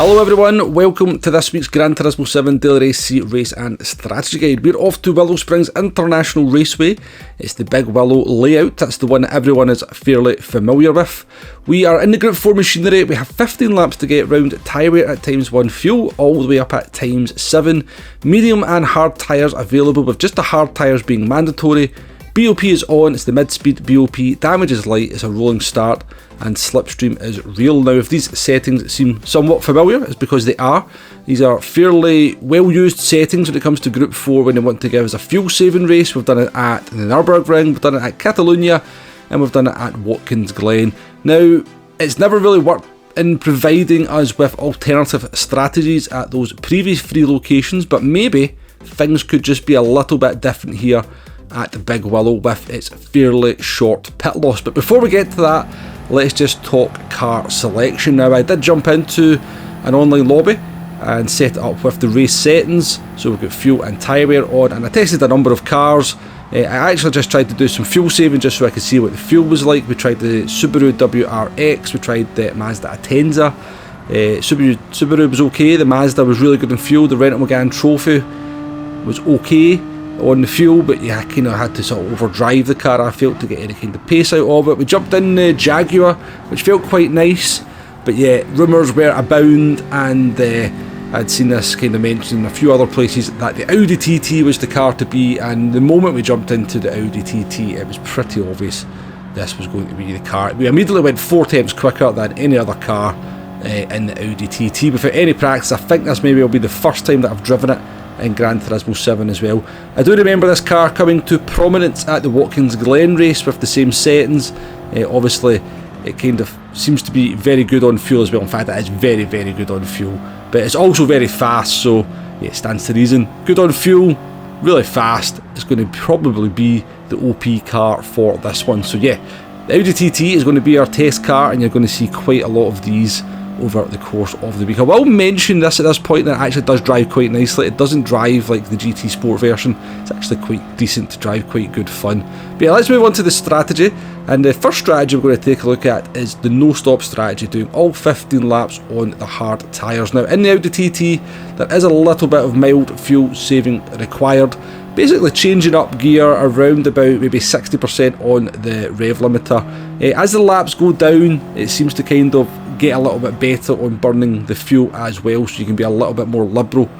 Hello everyone, welcome to this week's Gran Turismo 7 Daily Race Race and Strategy Guide. We're off to Willow Springs International Raceway. It's the Big Willow layout, that's the one that everyone is fairly familiar with. We are in the Group 4 machinery, we have 15 laps to get round tyre wear at ×1 fuel, all the way up at ×7. Medium and hard tyres available, with just the hard tyres being mandatory. BOP is on, it's the mid-speed BOP, damage is light, it's a rolling start, and slipstream is real. Now, if these settings seem somewhat familiar, it's because they are. These are fairly well-used settings when it comes to Group 4 when they want to give us a fuel-saving race. We've done it at the Nürburgring, we've done it at Catalonia, and we've done it at Watkins Glen. Now, it's never really worked in providing us with alternative strategies at those previous 3 locations, but maybe things could just be a little bit different here at the Big Willow with its fairly short pit loss. But before we get to that, let's just talk car selection. Now, I did jump into an online lobby and set it up with the race settings, so we've got fuel and tyre wear on, and I tested a number of cars. I actually just tried to do some fuel saving just so I could see what the fuel was like. We tried the Subaru WRX, we tried the Mazda Atenza. Subaru was okay, the Mazda was really good in fuel, the Renault Megane Trophy was okay on the fuel, but yeah, I kind of had to sort of overdrive the car, I felt, to get any kind of pace out of it. We jumped in the Jaguar, which felt quite nice, but yeah, rumours were abound, and I'd seen this kind of mentioned in a few other places that the Audi TT was the car to be, and the moment we jumped into the Audi TT, it was pretty obvious this was going to be the car. We immediately went 4 times quicker than any other car in the Audi TT without any practice. I think this maybe will be the first time that I've driven it in Gran Turismo 7 as well. I do remember this car coming to prominence at the Watkins Glen race with the same settings. Obviously, it kind of seems to be very good on fuel as well. In fact, it is very, very good on fuel. But it's also very fast, so yeah, it stands to reason. Good on fuel, really fast. It's going to probably be the OP car for this one. So yeah, the Audi TT is going to be our test car, and you're going to see quite a lot of these over the course of the week. I will mention this at this point, that it actually does drive quite nicely. It doesn't drive like the GT Sport version, it's actually quite decent to drive, quite good fun. But yeah, let's move on to the strategy, and the first strategy we're going to take a look at is the no-stop strategy, doing all 15 laps on the hard tyres. Now, in the Audi TT, there is a little bit of mild fuel saving required, basically changing up gear around about maybe 60% on the rev limiter. As the laps go down, it seems to kind of get a little bit better on burning the fuel as well, so you can be a little bit more liberal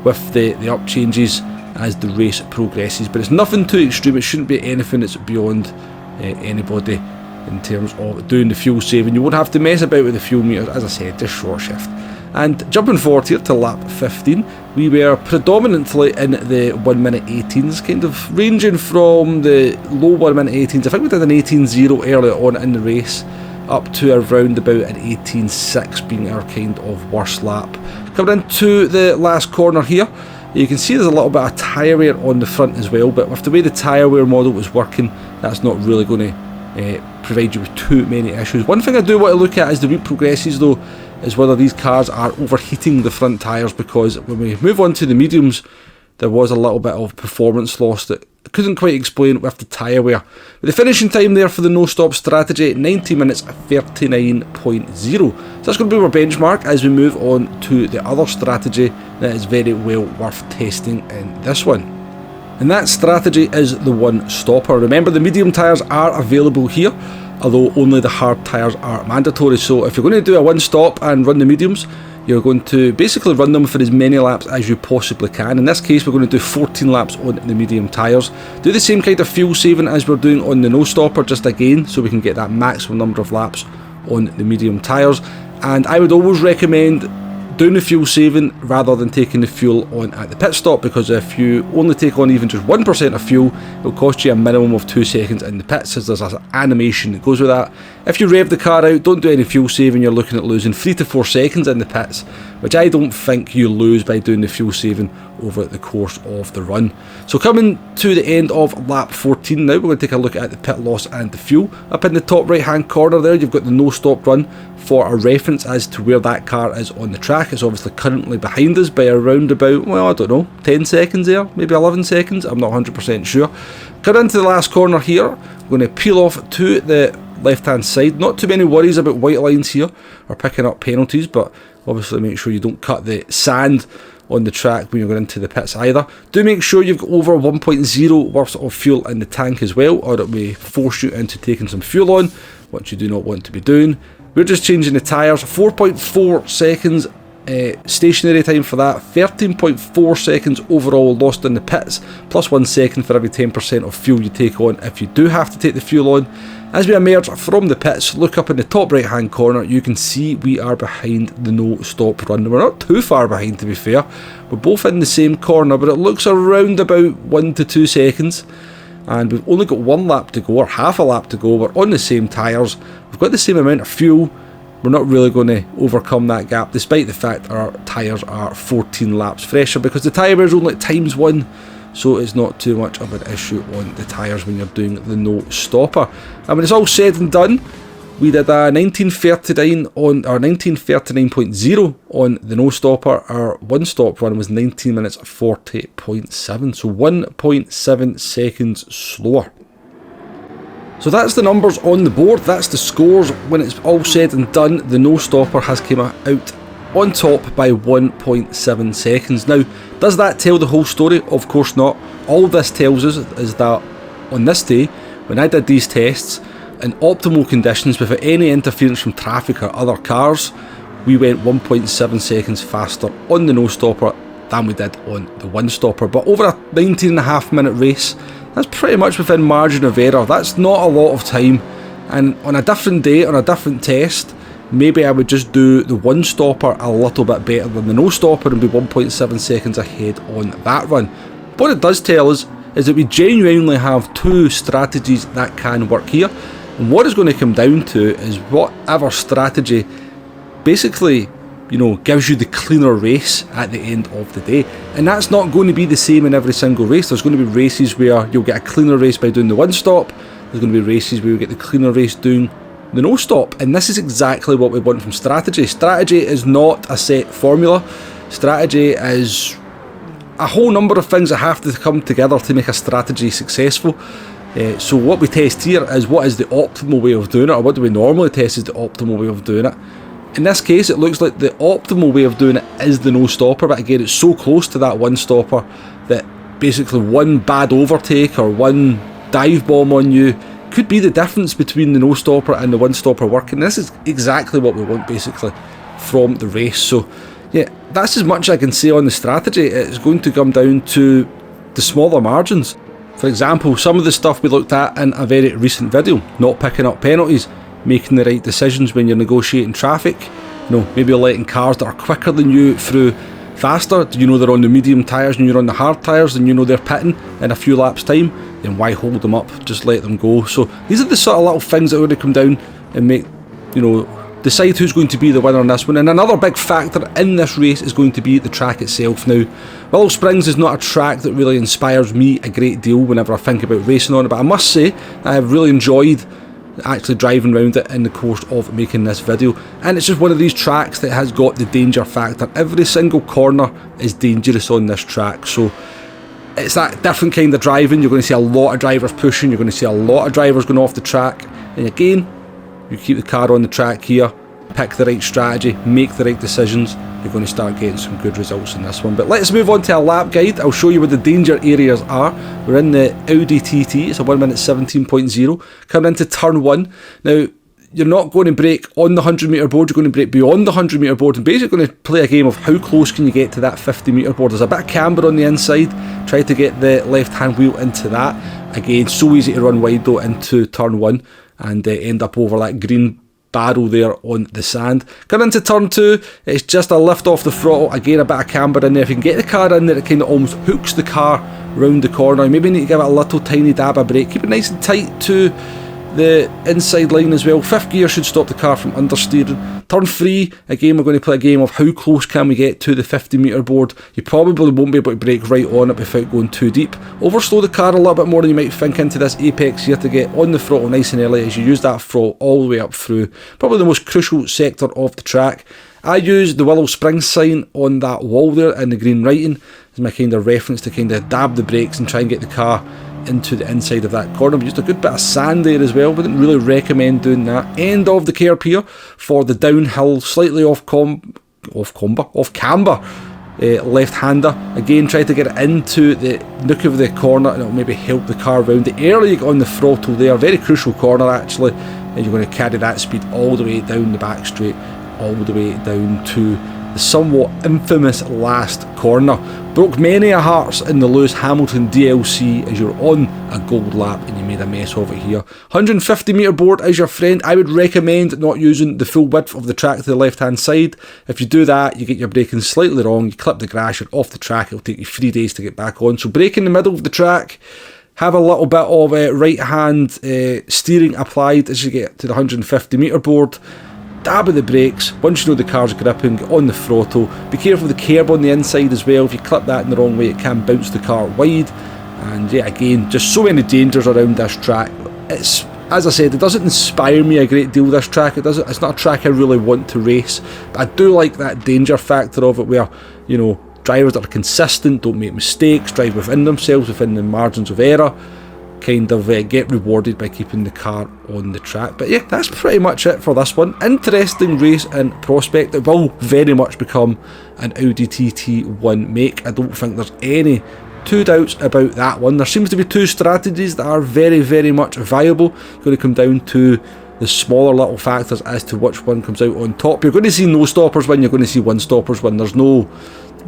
with the up changes as the race progresses. But it's nothing too extreme, it shouldn't be anything that's beyond anybody in terms of doing the fuel saving. You won't have to mess about with the fuel meters, as I said, just short shift. And jumping forward here to lap 15, we were predominantly in the 1 minute 18s, kind of ranging from the low 1 minute 18s. I think we did an 18.0 earlier on in the race, up to around about an 18.6 being our kind of worst lap. Coming into the last corner here, you can see there's a little bit of tyre wear on the front as well, but with the way the tyre wear model was working, that's not really going to provide you with too many issues. One thing I do want to look at as the week progresses though, is whether these cars are overheating the front tyres, because when we move on to the mediums, there was a little bit of performance loss that I couldn't quite explain with the tyre wear. But the finishing time there for the no-stop strategy, 90 minutes 39.0. So that's going to be our benchmark as we move on to the other strategy that is very well worth testing in this one. And that strategy is the one-stopper. Remember, the medium tyres are available here, although only the hard tyres are mandatory. So if you're going to do a one-stop and run the mediums, you're going to basically run them for as many laps as you possibly can. In this case, we're going to do 14 laps on the medium tyres. Do the same kind of fuel saving as we're doing on the no-stopper, just again, so we can get that maximum number of laps on the medium tyres. And I would always recommend doing the fuel saving rather than taking the fuel on at the pit stop, because if you only take on even just 1% of fuel, it will cost you a minimum of 2 seconds in the pits, as there's an animation that goes with that. If you rev the car out, don't do any fuel saving, you're looking at losing 3 to 4 seconds in the pits, which I don't think you lose by doing the fuel saving over the course of the run. So coming to the end of lap 14 now, we're going to take a look at the pit loss and the fuel. Up in the top right hand corner there, you've got the no stop run for a reference as to where that car is on the track. It's obviously currently behind us by around about, well, I don't know, 10 seconds there, maybe 11 seconds, I'm not 100% sure. Coming into the last corner here, we're going to peel off to the left hand side. Not too many worries about white lines here or picking up penalties, but obviously make sure you don't cut the sand on the track when you're going into the pits either. Do make sure you've got over 1.0 worth of fuel in the tank as well, or it may force you into taking some fuel on, which you do not want to be doing. We're just changing the tyres, 4.4 seconds stationary time for that, 13.4 seconds overall lost in the pits, plus 1 second for every 10% of fuel you take on if you do have to take the fuel on. As we emerge from the pits, look up in the top right hand corner, you can see we are behind the no stop run. We're not too far behind, to be fair, we're both in the same corner, but it looks around about 1 to 2 seconds. And we've only got 1 lap to go, or half a lap to go. We're on the same tyres, we've got the same amount of fuel. We're not really going to overcome that gap, despite the fact our tyres are 14 laps fresher, because the tyre wear is only ×1, so it's not too much of an issue on the tyres when you're doing the no stopper. And when it's all said and done, we did a 1939 on our 1939.0 on the no stopper. Our one stop run was 19 minutes 40.7, so 1.7 seconds slower. So that's the numbers on the board, that's the scores. When it's all said and done, the no stopper has come out on top by 1.7 seconds. Now, does that tell the whole story? Of course not. All this tells us is that on this day, when I did these tests, in optimal conditions without any interference from traffic or other cars, we went 1.7 seconds faster on the no stopper than we did on the one stopper. But over a 19.5 minute race, that's pretty much within margin of error. That's not a lot of time, and on a different day, on a different test, maybe I would just do the one stopper a little bit better than the no stopper and be 1.7 seconds ahead on that run. What it does tell us is that we genuinely have two strategies that can work here, and what it's going to come down to is whatever strategy basically, you know, gives you the cleaner race at the end of the day. And that's not going to be the same in every single race. There's going to be races where you'll get a cleaner race by doing the one stop. There's going to be races where you'll get the cleaner race doing the no stop. And this is exactly what we want from strategy. Strategy is not a set formula. Strategy is a whole number of things that have to come together to make a strategy successful. So what we test here is what is the optimal way of doing it, or what do we normally test is the optimal way of doing it. In this case, it looks like the optimal way of doing it is the no stopper, but again, it's so close to that one stopper that basically one bad overtake or one dive bomb on you could be the difference between the no stopper and the one stopper working. This is exactly what we want basically from the race. So yeah, that's as much I can say on the strategy. It's going to come down to the smaller margins. For example, some of the stuff we looked at in a very recent video, not picking up penalties, making the right decisions when you're negotiating traffic, you know, maybe letting cars that are quicker than you through faster. Do you know they're on the medium tyres and you're on the hard tyres and you know they're pitting in a few laps time? Then why hold them up? Just let them go. So these are the sort of little things that are going to come down and make, you know, decide who's going to be the winner on this one. And another big factor in this race is going to be the track itself. Now, Willow Springs is not a track that really inspires me a great deal whenever I think about racing on it, but I must say I have really enjoyed actually driving around it in the course of making this video. And it's just one of these tracks that has got the danger factor. Every single corner is dangerous on this track, so it's that different kind of driving. You're going to see a lot of drivers pushing, you're going to see a lot of drivers going off the track, and again, you keep the car on the track here, pick the right strategy, make the right decisions, you're going to start getting some good results in this one. But let's move on to our lap guide. I'll show you where the danger areas are. We're in the Audi TT, it's a 1 minute 17.0, coming into turn 1. Now, you're not going to brake on the 100 metre board, you're going to brake beyond the 100 metre board and basically going to play a game of how close can you get to that 50 metre board. There's a bit of camber on the inside, try to get the left hand wheel into that. Again, so easy to run wide though into turn 1 and end up over that green barrel there on the sand. Coming into turn 2, it's just a lift off the throttle, again a bit of camber in there. If you can get the car in there, it kind of almost hooks the car round the corner. You maybe need to give it a little tiny dab of brake, keep it nice and tight to the inside line as well. 5th gear should stop the car from understeering. Turn 3, again we're going to play a game of how close can we get to the 50 metre board. You probably won't be able to brake right on it without going too deep. Overslow the car a little bit more than you might think into this apex here to get on the throttle nice and early as you use that throttle all the way up through probably the most crucial sector of the track. I use the Willow Springs sign on that wall there in the green writing as my kind of reference to kind of dab the brakes and try and get the car into the inside of that corner. We used a good bit of sand there as well. Wouldn't really recommend doing that. End of the curb here for the downhill, slightly off camber. Left-hander. Again, try to get it into the nook of the corner and it'll maybe help the car round. The earlier you get on the throttle there, very crucial corner actually, and you're going to carry that speed all the way down the back straight, all the way down to the somewhat infamous last corner. Broke many a hearts in the Lewis Hamilton DLC as you're on a gold lap and you made a mess of it here. 150 metre board is your friend. I would recommend not using the full width of the track to the left hand side. If you do that, you get your braking slightly wrong, you clip the grass, you're off the track, it'll take you 3 days to get back on. So brake in the middle of the track, have a little bit of right hand steering applied as you get to the 150 metre board. Dab of the brakes. Once you know the car's gripping, get on the throttle. Be careful of the curb on the inside as well. If you clip that in the wrong way, it can bounce the car wide. And yeah, again, just so many dangers around this track. It's, as I said, it doesn't inspire me a great deal, this track. It's not a track I really want to race. But I do like that danger factor of it where, you know, drivers that are consistent, don't make mistakes, drive within themselves, within the margins of error, kind of get rewarded by keeping the car on the track. But yeah, that's pretty much it for this one. Interesting race in prospect. It will very much become an Audi TT1 make. I don't think there's any two doubts about that one. There seems to be two strategies that are very, very much viable. It's going to come down to the smaller little factors as to which one comes out on top. You're going to see no stoppers win, you're going to see one stoppers win. There's no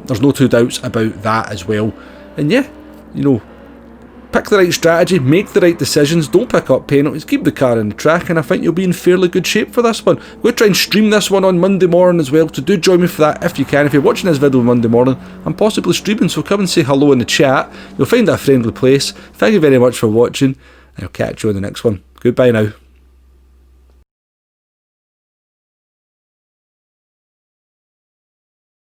two doubts about that as well. And yeah, you know, pick the right strategy, make the right decisions, don't pick up penalties, keep the car in the track, and I think you'll be in fairly good shape for this one. I'm going to try and stream this one on Monday morning as well, so do join me for that if you can. If you're watching this video on Monday morning, I'm possibly streaming, so come and say hello in the chat. You'll find it a friendly place. Thank you very much for watching, and I'll catch you on the next one. Goodbye now.